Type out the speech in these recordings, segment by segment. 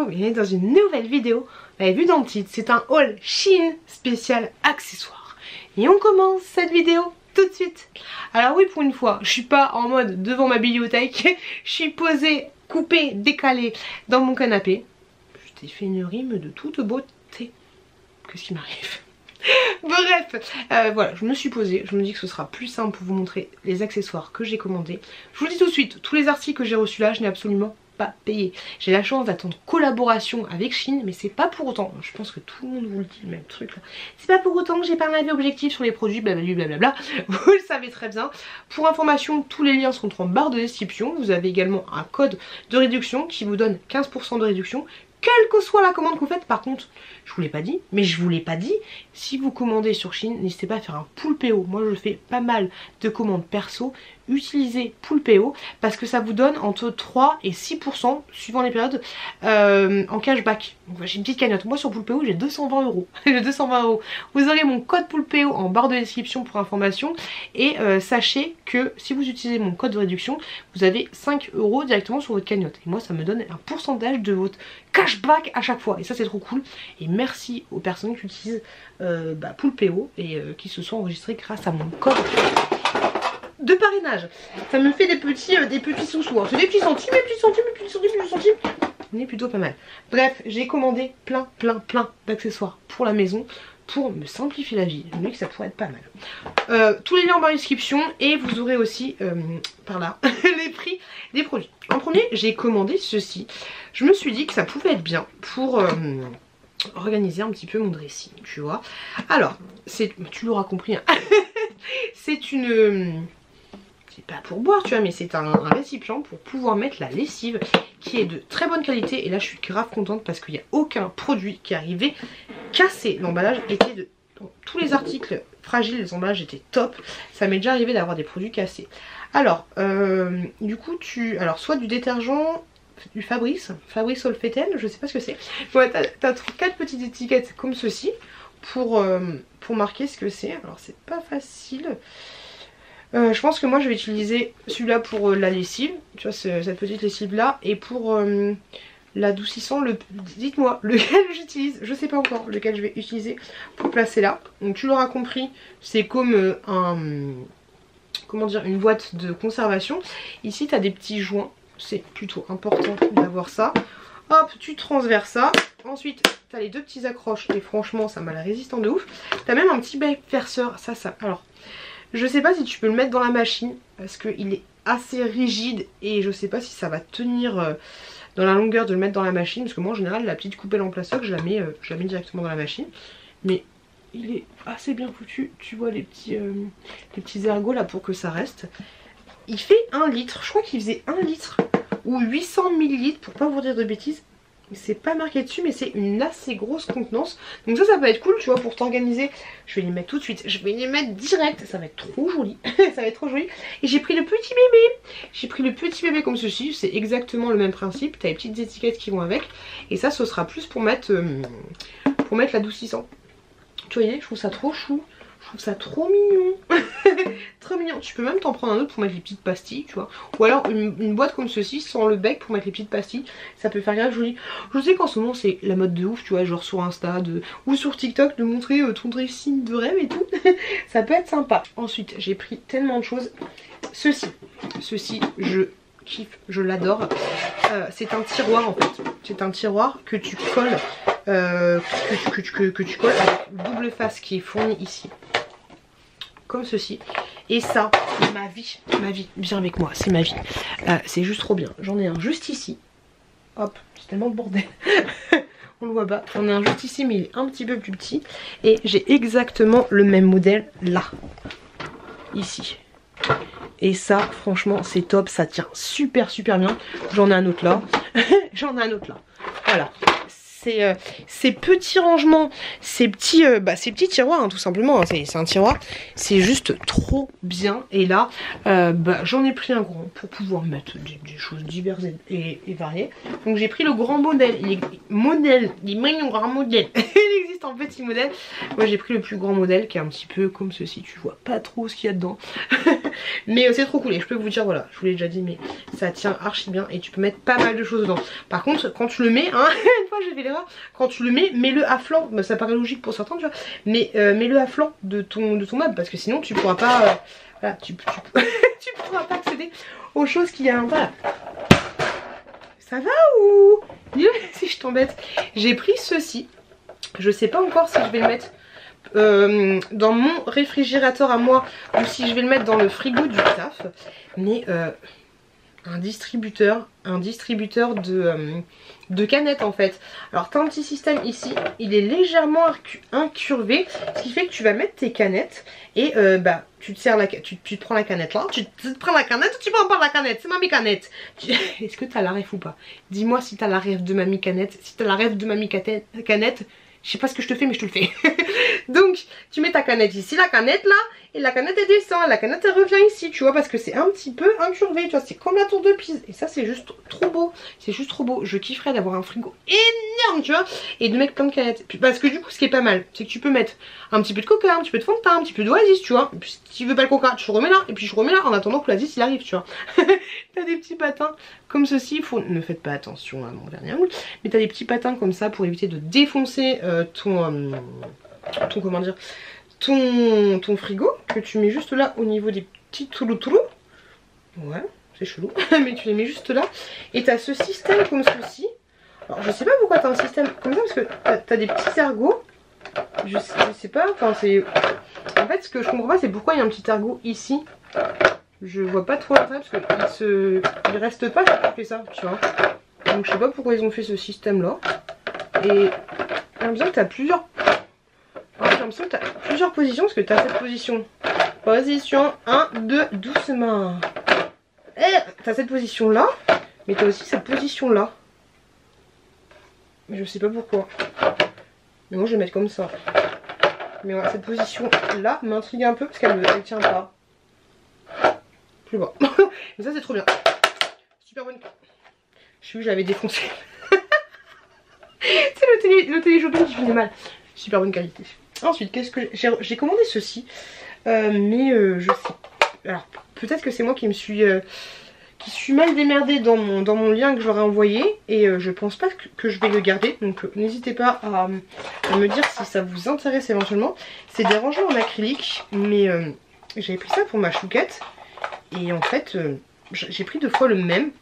Hello, bienvenue dans une nouvelle vidéo. Vous l'avez vu dans le titre, c'est un haul Shein spécial accessoires. Et on commence cette vidéo tout de suite. Alors oui, pour une fois, je suis pas en mode devant ma bibliothèque. Je suis posée, coupée, décalée dans mon canapé. Je t'ai fait une rime de toute beauté. Qu'est-ce qui m'arrive? Bref, voilà, je me suis posée, je me dis que ce sera plus simple pour vous montrer les accessoires que j'ai commandés. Je vous le dis tout de suite, tous les articles que j'ai reçus là, je n'ai absolument pas payé. J'ai la chance d'attendre collaboration avec Shein, mais c'est pas pour autant, je pense que tout le monde vous le dit, le même truc là, c'est pas pour autant que j'ai pas un avis objectif sur les produits, blablabla, vous le savez très bien. Pour information, tous les liens sont en barre de description, vous avez également un code de réduction qui vous donne 15% de réduction. Quelle que soit la commande que vous faites, par contre, je vous l'ai pas dit, mais je vous l'ai pas dit, si vous commandez sur Shein, n'hésitez pas à faire un pull PO. Moi je fais pas mal de commandes perso, utilisez pull PO parce que ça vous donne entre 3 et 6% suivant les périodes en cashback. J'ai une petite cagnotte, moi sur pull PO j'ai 220 €. J'ai 220 €. Vous aurez mon code pull PO en barre de description pour information et sachez que si vous utilisez mon code de réduction, vous avez 5 € directement sur votre cagnotte. Et moi ça me donne un pourcentage de votre cashback à chaque fois et ça c'est trop cool. Et merci aux personnes qui utilisent pull PO et qui se sont enregistrées grâce à mon code de parrainage. Ça me fait des petits sous-sous. C'est des petits centimes, des petits centimes, des petits centimes, des petits centimes. On est plutôt pas mal. Bref, j'ai commandé plein d'accessoires pour la maison pour me simplifier la vie. Je me dis que ça pourrait être pas mal. Tous les liens en barre de description et vous aurez aussi par là les prix des produits. En premier, j'ai commandé ceci. Je me suis dit que ça pouvait être bien pour organiser un petit peu mon dressing, tu vois. Alors, tu l'auras compris, hein. C'est une... c'est pas pour boire, tu vois, mais c'est un récipient pour pouvoir mettre la lessive qui est de très bonne qualité. Et là, je suis grave contente parce qu'il n'y a aucun produit qui est arrivé cassé. L'emballage était de... tous les articles fragiles, les emballages étaient top. Ça m'est déjà arrivé d'avoir des produits cassés. Alors, du coup, alors, soit du détergent... du Fabrice Solfeten, je sais pas ce que c'est. Ouais, t'as 4 petites étiquettes comme ceci pour marquer ce que c'est. Alors c'est pas facile. Je pense que moi je vais utiliser celui-là pour la lessive, tu vois, cette petite lessive là, et pour l'adoucissant, dites-moi lequel j'utilise, je sais pas encore lequel je vais utiliser pour placer là. Donc tu l'auras compris, c'est comme comment dire, une boîte de conservation. Ici t'as des petits joints. C'est plutôt important d'avoir ça. Hop, tu transverses ça. Ensuite, tu as les deux petits accroches. Et franchement, ça m'a l'air résistant de ouf. Tu as même un petit bec perceur. Ça. Alors, je sais pas si tu peux le mettre dans la machine. Parce qu'il est assez rigide. Et je sais pas si ça va tenir dans la longueur de le mettre dans la machine. Parce que moi, en général, la petite coupelle en plastoc, je la mets directement dans la machine. Mais il est assez bien foutu. Tu vois les petits ergots là pour que ça reste. Il fait 1 litre. Je crois qu'il faisait 1 litre. Ou 800 ml pour pas vous dire de bêtises. C'est pas marqué dessus mais c'est une assez grosse contenance. Donc ça peut être cool tu vois pour t'organiser. Je vais les mettre tout de suite. Je vais les mettre direct. Ça va être trop joli. Ça va être trop joli. Et j'ai pris le petit bébé. J'ai pris le petit bébé comme ceci. C'est exactement le même principe. T'as les petites étiquettes qui vont avec. Et ça ce sera plus pour mettre l'adoucissant. Tu voyez, je trouve ça trop chou. Je trouve ça trop mignon. Trop mignon. Tu peux même t'en prendre un autre pour mettre les petites pastilles, tu vois. Ou alors une boîte comme ceci sans le bec pour mettre les petites pastilles. Ça peut faire grave joli. Je sais qu'en ce moment c'est la mode de ouf, tu vois, genre sur Insta ou sur TikTok de montrer ton dressing de rêve et tout. Ça peut être sympa. Ensuite, j'ai pris tellement de choses. Ceci, je kiffe, je l'adore. C'est un tiroir en fait. C'est un tiroir que tu colles. Que tu colles avec double face qui est fournie ici. Comme ceci. Et ça, ma vie, viens avec moi, c'est ma vie. C'est juste trop bien. J'en ai un juste ici. Hop, c'est tellement de bordel. On le voit pas. J'en ai un juste ici, mais il est un petit peu plus petit. Et j'ai exactement le même modèle là. Ici. Et ça, franchement, c'est top. Ça tient super bien. J'en ai un autre là. J'en ai un autre là. Voilà. Ces petits rangements, ces petits tiroirs, hein, tout simplement, hein, c'est un tiroir, c'est juste trop bien. Et là, j'en ai pris un grand pour pouvoir mettre des choses diverses et variées. Donc j'ai pris le grand modèle, il est grand modèle, il existe en petit modèle. Moi j'ai pris le plus grand modèle qui est un petit peu comme ceci, tu vois pas trop ce qu'il y a dedans. Mais c'est trop cool et je peux vous dire, voilà, je vous l'ai déjà dit, mais ça tient archi bien et tu peux mettre pas mal de choses dedans. Par contre, quand tu le mets, hein, une fois j'ai fait l'erreur, quand tu le mets, mets-le à flanc. Bah, ça paraît logique pour certains, tu vois, mais mets-le à flanc de ton meuble parce que sinon tu pourras pas, voilà, tu pourras pas accéder aux choses qu'il y a à l'intérieur. Ça va ou dis-le si je t'embête. J'ai pris ceci. Je sais pas encore si je vais le mettre dans mon réfrigérateur à moi ou si je vais le mettre dans le frigo du taf. Mais un distributeur de canettes en fait. Alors t'as un petit système ici, il est légèrement incurvé, ce qui fait que tu vas mettre tes canettes et bah tu te prends la canette là, tu prends la canette ou tu prends pas la canette, c'est mamie canette. Est-ce que t'as la ref ou pas? Dis-moi si t'as la ref de mamie canette, si t'as la ref de mamie canette. Je sais pas ce que je te fais mais je te le fais. Donc tu mets ta canette ici, la canette là, et la canette elle descend, la canette elle revient ici, tu vois, parce que c'est un petit peu incurvé, tu vois, c'est comme la tour de Pise. Et ça c'est juste trop beau, c'est juste trop beau. Je kifferais d'avoir un frigo énorme, tu vois, et de mettre plein de canettes. Parce que du coup ce qui est pas mal, c'est que tu peux mettre un petit peu de coca, un petit peu de fond de teint, un petit peu d'oasis, tu vois. Et puis si tu veux pas le coca, tu remets là, et puis je remets là en attendant que l'oasis il arrive, tu vois. T'as des petits patins comme ceci, ne faites pas attention à mon dernier angle, mais t'as des petits patins comme ça pour éviter de défoncer ton comment dire, ton frigo, que tu mets juste là au niveau des petits trous. Ouais, c'est chelou, mais tu les mets juste là. Et t'as ce système comme ceci. Alors je sais pas pourquoi t'as un système comme ça, parce que t'as des petits ergots. Je sais pas, enfin c'est... En fait ce que je comprends pas c'est pourquoi il y a un petit ergot ici. Je vois pas trop l'intérêt parce qu'il reste pas si tu fais ça, tu vois. Donc je sais pas pourquoi ils ont fait ce système là. Et j'ai l'impression que t'as plusieurs... Alors, j'ai l'impression que t'as plusieurs positions parce que t'as cette position. Position 1, 2, doucement. Et t'as cette position là, mais t'as aussi cette position là. Mais je sais pas pourquoi. Mais moi je vais mettre comme ça. Mais voilà, cette position là m'intrigue un peu parce qu'elle tient pas. Je sais pas. Mais ça c'est trop bien. Super bonne. Je suis où j'avais défoncé. C'est le téléshopping qui fait mal. Super bonne qualité. Ensuite, qu'est-ce que j'ai commandé ceci, mais je sais. Alors peut-être que c'est moi qui suis mal démerdée dans mon lien que j'aurais envoyé et je pense pas que je vais le garder. Donc n'hésitez pas à me dire si ça vous intéresse éventuellement. C'est des rangements en acrylique, mais j'avais pris ça pour ma chouquette et en fait j'ai pris 2 fois le même.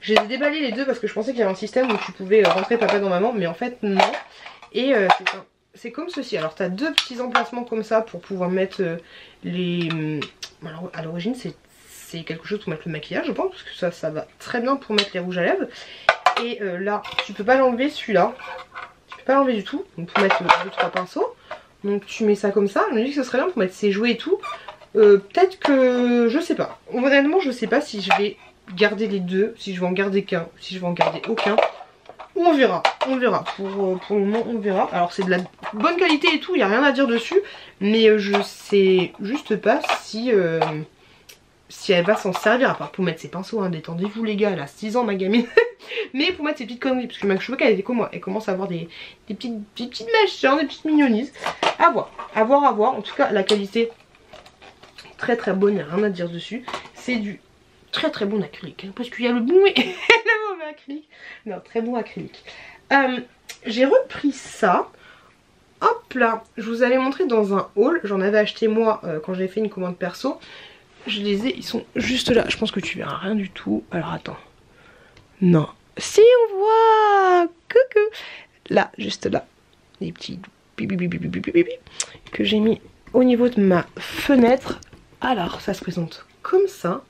J'ai déballé les deux parce que je pensais qu'il y avait un système où tu pouvais rentrer papa dans maman, mais en fait non. Et c'est comme ceci. Alors tu as 2 petits emplacements comme ça pour pouvoir mettre les... Alors à l'origine c'est quelque chose pour mettre le maquillage je pense, parce que ça va très bien pour mettre les rouges à lèvres. Et là tu peux pas l'enlever celui-là. Tu peux pas l'enlever du tout. Donc pour mettre 2-3 pinceaux. Donc tu mets ça comme ça. Je me dis que ce serait bien pour mettre ses jouets et tout. Peut-être que... je sais pas. Honnêtement je sais pas si je vais garder les deux, si je vais en garder qu'un, si je vais en garder aucun. On verra, on verra. Pour le moment on verra. Alors c'est de la bonne qualité et tout, il n'y a rien à dire dessus. Mais je sais juste pas si elle va s'en servir. À part pour mettre ses pinceaux, hein. Détendez-vous les gars, elle a 6 ans ma gamine. Mais pour mettre ses petites conneries, parce que ma cheveux elle était comme moi. Elle commence à avoir des petites mèches, hein, des petites mignonnises. À voir, à voir, à voir. En tout cas la qualité très très bonne, il n'y a rien à dire dessus. C'est du très très bon acrylique, hein, parce qu'il y a le bon et le mauvais acrylique. Non, très bon acrylique. J'ai repris ça. Hop là, je vous avais montré dans un haul. J'en avais acheté moi quand j'avais fait une commande perso. Je les ai, ils sont juste là. Je pense que tu verras rien du tout. Alors attends. Non. Si on voit. Coucou. Là, juste là. Des petits que j'ai mis au niveau de ma fenêtre. Alors, ça se présente comme ça.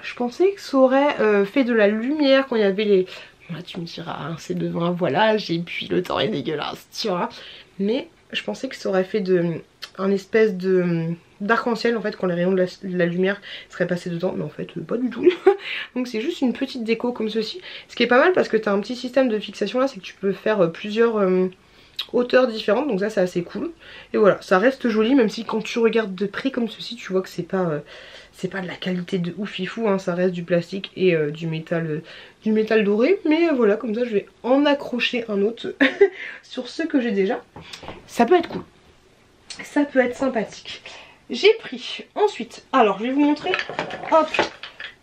Je pensais que ça aurait fait de la lumière quand il y avait les... Là tu me diras, hein, c'est devant un voilage et puis le temps est dégueulasse, tu vois. Mais je pensais que ça aurait fait un espèce d'arc-en-ciel en fait quand les rayons de la lumière seraient passés dedans. Mais en fait pas du tout. Donc c'est juste une petite déco comme ceci. Ce qui est pas mal parce que tu as un petit système de fixation là, c'est que tu peux faire plusieurs... hauteurs différentes, donc ça c'est assez cool. Et voilà, ça reste joli même si quand tu regardes de près comme ceci tu vois que c'est pas de la qualité de oufifou, hein, ça reste du plastique et du métal doré. Mais voilà, comme ça je vais en accrocher un autre sur ce que j'ai déjà. Ça peut être cool, ça peut être sympathique. j'ai pris ensuite, alors je vais vous montrer, hop,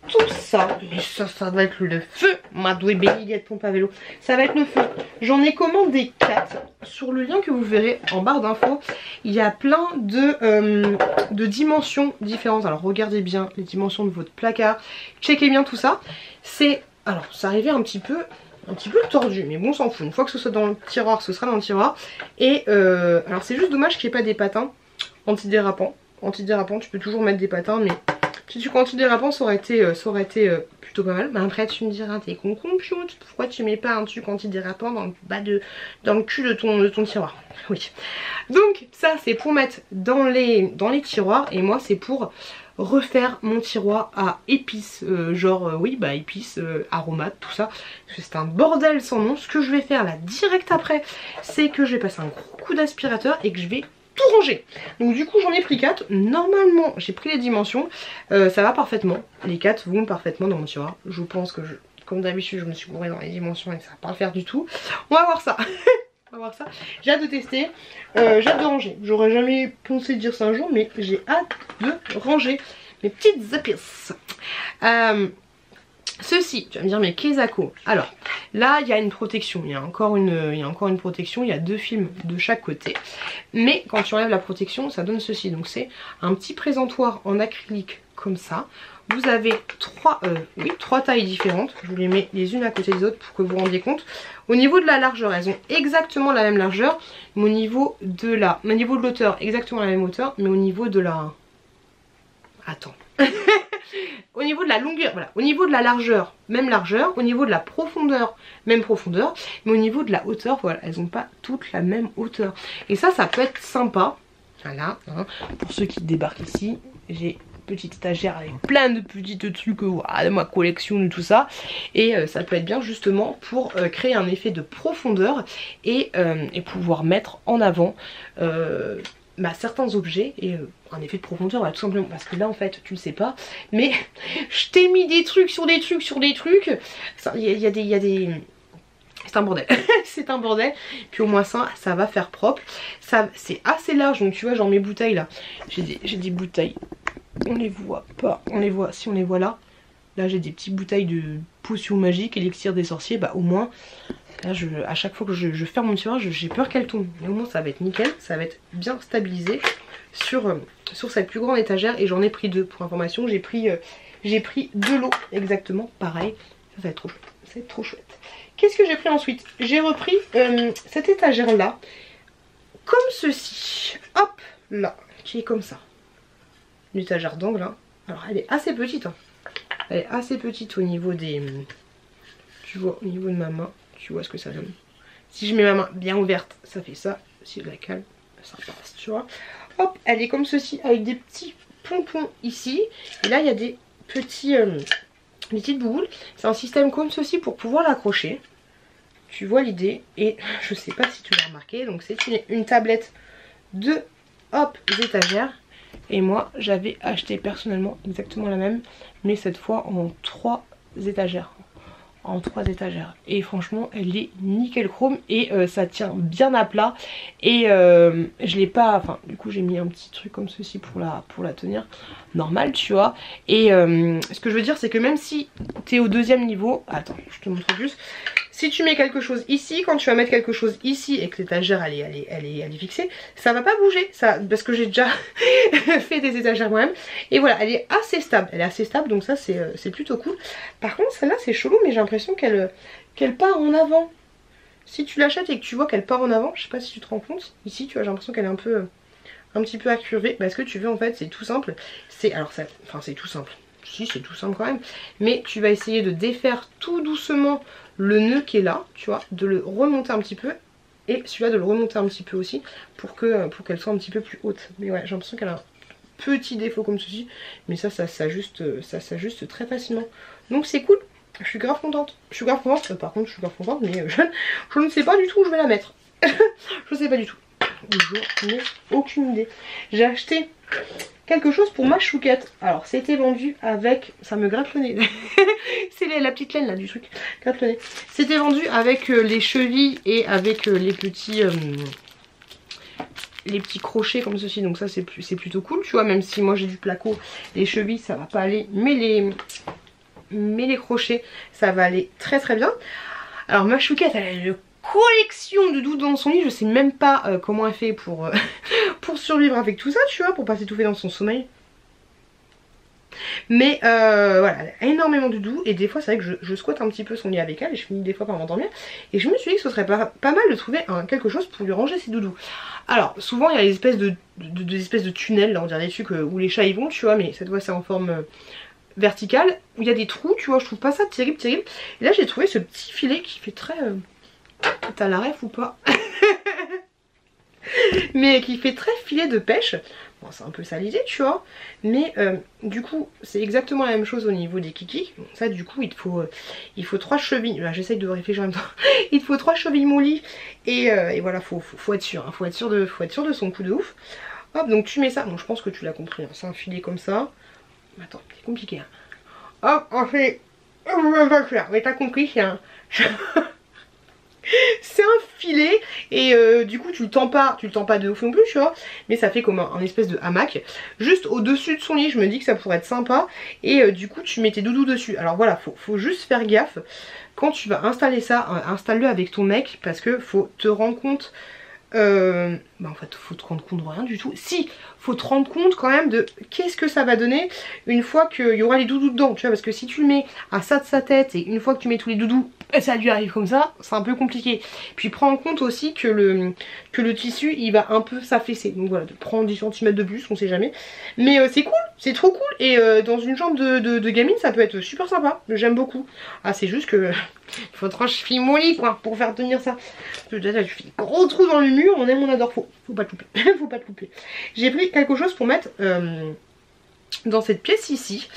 tout ça, mais ça va être le feu, ma douée béniguette pompe à vélo, ça va être le feu. J'en ai commandé 4, sur le lien que vous verrez en barre d'infos, il y a plein de dimensions différentes. Alors regardez bien les dimensions de votre placard, checkez bien tout ça. C'est, alors ça arrivait un petit peu tordu, mais bon on s'en fout, une fois que ce soit dans le tiroir, ce sera dans le tiroir. Et alors c'est juste dommage qu'il n'y ait pas des patins antidérapants. Antidérapant, tu peux toujours mettre des patins, mais si tu prends antidérapant, ça aurait été plutôt pas mal. Mais après, tu me diras, t'es con, pourquoi tu mets pas un truc antidérapant dans le bas dans le cul de ton tiroir? Oui. Donc, ça, c'est pour mettre dans les tiroirs, et moi, c'est pour refaire mon tiroir à épices, oui, bah épices, aromates, tout ça. Parce que c'est un bordel sans nom. Ce que je vais faire là, direct après, c'est que je vais passer un gros coup d'aspirateur et que je vais tout ranger. Donc du coup j'en ai pris 4. Normalement j'ai pris les dimensions, ça va parfaitement. Les 4 vont parfaitement dans mon tiroir. Je pense que comme d'habitude je me suis gourée dans les dimensions et que ça va pas le faire du tout. On va voir ça. On va voir ça. J'ai hâte de tester, j'ai hâte de ranger. J'aurais jamais pensé dire ça un jour, mais j'ai hâte de ranger mes petites épices. Ceci, tu vas me dire mais Kezako. Alors là il y a une protection, il y a encore une protection, il y a 2 films de chaque côté. Mais quand tu enlèves la protection ça donne ceci. Donc c'est un petit présentoir en acrylique comme ça. Vous avez 3 tailles différentes. Je vous les mets les unes à côté des autres pour que vous vous rendiez compte. Au niveau de la largeur, elles ont exactement la même largeur. Mais au niveau de l'auteur, exactement la même hauteur. Mais au niveau de la... Attends. Au niveau de la longueur, voilà, au niveau de la largeur, même largeur, au niveau de la profondeur, même profondeur, mais au niveau de la hauteur, voilà, elles n'ont pas toutes la même hauteur. Et ça peut être sympa, voilà, hein. Pour ceux qui débarquent ici, j'ai une petite étagère avec plein de petits trucs, voilà, de ma collection de tout ça, et ça peut être bien justement pour créer un effet de profondeur et pouvoir mettre en avant certains objets et un effet de profondeur, voilà, tout simplement parce que là en fait tu le sais pas mais je t'ai mis des trucs sur des trucs sur des trucs, il y a des c'est un bordel. C'est un bordel, puis au moins ça va faire propre, ça c'est assez large. Donc tu vois genre mes bouteilles là, j'ai des bouteilles, on les voit pas, on les voit, si on les voit là j'ai des petites bouteilles de potions magiques, élixir des sorciers, bah au moins là, à chaque fois que je ferme mon tiroir, j'ai peur qu'elle tombe. Mais au moins ça va être nickel, ça va être bien stabilisé sur cette plus grande étagère. Et j'en ai pris 2 pour information. J'ai pris de l'eau, exactement pareil. Ça va être trop chouette. Ça va être trop chouette. Qu'est-ce que j'ai pris ensuite? J'ai repris cette étagère là, comme ceci. Hop là, qui est comme ça. Une étagère d'angle. Hein. Alors elle est assez petite. Hein. Elle est assez petite au niveau des... Tu vois, au niveau de ma main. Tu vois ce que ça donne. Si je mets ma main bien ouverte, ça fait ça. Si je la calme, ça passe, tu vois. Hop, elle est comme ceci, avec des petits pompons ici. Et là, il y a des petites boules. C'est un système comme ceci pour pouvoir l'accrocher. Tu vois l'idée. Et je sais pas si tu l'as remarqué. Donc c'est une tablette de étagères. Et moi, j'avais acheté personnellement exactement la même. Mais cette fois en 3 étagères. En 3 étagères et franchement elle est nickel chrome et ça tient bien à plat et je l'ai pas, enfin du coup j'ai mis un petit truc comme ceci pour la tenir normal tu vois. Et ce que je veux dire c'est que même si tu es au 2e niveau, attends je te montre plus, si tu mets quelque chose ici, quand tu vas mettre quelque chose ici et que l'étagère elle est fixée, ça va pas bouger, ça, parce que j'ai déjà fait des étagères moi-même. Et voilà, elle est assez stable, donc ça c'est plutôt cool. Par contre celle-là c'est chelou, mais j'ai l'impression qu'elle part en avant. Si tu l'achètes et que tu vois qu'elle part en avant, je sais pas si tu te rends compte, ici tu vois j'ai l'impression qu'elle est un petit peu incurvée. Bah, ce que tu veux en fait c'est tout simple, c'est tout simple. Si c'est tout simple quand même, mais tu vas essayer de défaire tout doucement le nœud qui est là, tu vois, de le remonter un petit peu et celui-là de le remonter un petit peu aussi pour qu'elle soit un petit peu plus haute. Mais ouais, j'ai l'impression qu'elle a un petit défaut comme ceci, mais ça s'ajuste très facilement. Donc c'est cool, je suis grave contente. Par contre je suis grave contente, mais je ne sais pas du tout où je vais la mettre. Je sais pas du tout. Je n'ai aucune idée. J'ai acheté quelque chose pour ma chouquette. Alors c'était vendu avec... Ça me gratte le nez. C'est la petite laine là du truc. Gratte le nez. C'était vendu avec les chevilles et avec les petits... les petits crochets comme ceci, donc ça c'est plutôt cool, tu vois, même si moi j'ai du placo, les chevilles ça va pas aller, mais les crochets ça va aller très très bien. Alors ma chouquette elle a une collection de doudous dans son lit, je sais même pas comment elle fait pour, pour survivre avec tout ça, tu vois, pour pas s'étouffer dans son sommeil. Mais voilà, elle a énormément de doudous et des fois c'est vrai que je squatte un petit peu son lit avec elle et je finis des fois par m'endormir. Et je me suis dit que ce serait pas mal de trouver quelque chose pour lui ranger ses doudous. Alors souvent il y a les espèces de tunnels, là on dirait des trucs où les chats y vont, tu vois, mais cette fois c'est en forme verticale, où il y a des trous, tu vois, je trouve pas ça terrible. Et là j'ai trouvé ce petit filet qui fait très... T'as la ref ou pas? Mais qui fait très filet de pêche. Bon, c'est un peu ça l'idée, tu vois. Mais du coup, c'est exactement la même chose au niveau des kikis. Bon, ça, du coup, il faut 3 chevilles. Là, j'essaye de réfléchir en même temps. Il faut 3 chevilles mouli. Et voilà, faut être sûr. Hein, faut être sûr de son coup de ouf. Hop, donc tu mets ça. Bon, je pense que tu l'as compris. Hein, c'est un filet comme ça. Attends, c'est compliqué. Hein. Hop, on fait... Mais t'as compris, c'est un... C'est un filet et du coup tu le tends pas de ouf non plus, tu vois, mais ça fait comme un espèce de hamac juste au dessus de son lit. Je me dis que ça pourrait être sympa et du coup tu mets tes doudous dessus. Alors voilà, faut juste faire gaffe quand tu vas installer ça, installe-le avec ton mec parce que faut te rendre compte en fait faut te rendre compte de rien du tout. Si, faut te rendre compte quand même de qu'est-ce que ça va donner une fois qu'il y aura les doudous dedans, tu vois, parce que si tu le mets à ça de sa tête et une fois que tu mets tous les doudous ça lui arrive comme ça, c'est un peu compliqué. Puis prends en compte aussi que le tissu il va un peu s'affaisser, donc voilà, de prendre 10 cm de plus, on sait jamais. Mais c'est cool, c'est trop cool et dans une chambre de gamine ça peut être super sympa, j'aime beaucoup. Ah c'est juste que il faut 3 chevilles mollies quoi pour faire tenir ça. Tu fais gros trou dans le mur, on aime on adore, faut pas te louper. Faut pas te louper. J'ai pris quelque chose pour mettre dans cette pièce ici.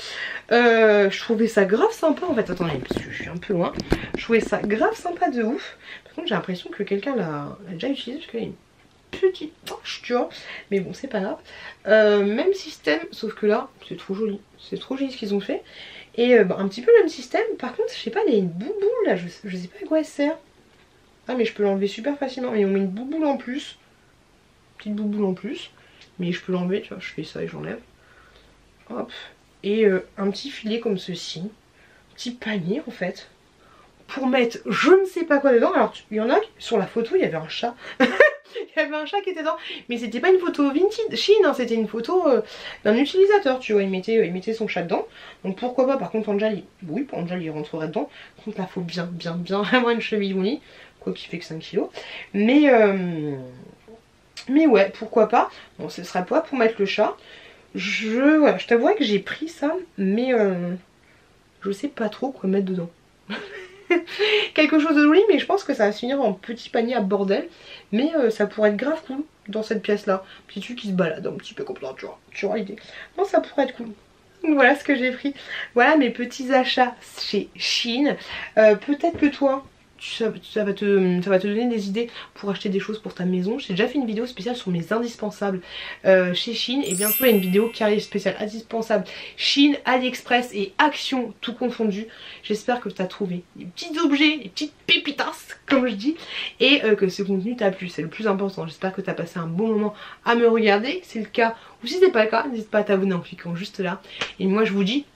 Je trouvais ça grave sympa en fait. Attendez, parce que je suis un peu loin. Je trouvais ça grave sympa de ouf. Par contre j'ai l'impression que quelqu'un l'a déjà utilisé parce qu'il y a une petite tache, tu vois. Mais bon c'est pas grave. Même système, sauf que là c'est trop joli. C'est trop joli ce qu'ils ont fait. Et un petit peu le même système. Par contre je sais pas, il y a une bouboule là. Je sais pas à quoi elle sert. Ah mais je peux l'enlever super facilement. Et on met une bouboule en plus. Petite bouboule en plus. Mais je peux l'enlever, tu vois. Je fais ça et j'enlève. Hop. Et un petit filet comme ceci. Petit panier en fait. Pour mettre je ne sais pas quoi dedans. Alors il y en a sur la photo il y avait un chat. Il y avait un chat qui était dedans. Mais c'était pas une photo vintage Chine, hein, c'était une photo d'un utilisateur, tu vois. Il mettait son chat dedans. Donc pourquoi pas. Par contre Angel, oui, Angel il rentrerait dedans. Par contre là faut bien vraiment une cheville moulie. Quoi qu'il fait que 5 kg. Mais ouais, pourquoi pas. Bon, ce serait pas pour mettre le chat. Voilà, je t'avouerais que j'ai pris ça, mais je sais pas trop quoi mettre dedans. Quelque chose de joli, mais je pense que ça va se finir en petit panier à bordel. Mais ça pourrait être grave cool dans cette pièce-là. Petit truc qui se balade un petit peu comme ça, tu vois l'idée. Non, ça pourrait être cool. Voilà ce que j'ai pris. Voilà mes petits achats chez Shein. Peut-être que toi... Ça va te donner des idées pour acheter des choses pour ta maison. J'ai déjà fait une vidéo spéciale sur mes indispensables chez Shein. Et bientôt il y a une vidéo qui arrive spéciale indispensables Shein, AliExpress et Action tout confondu. J'espère que tu as trouvé des petits objets, des petites pépitas comme je dis. Et que ce contenu t'a plu, c'est le plus important. J'espère que tu as passé un bon moment à me regarder. C'est le cas, ou si c'est pas le cas, n'hésite pas à t'abonner en cliquant juste là. Et moi je vous dis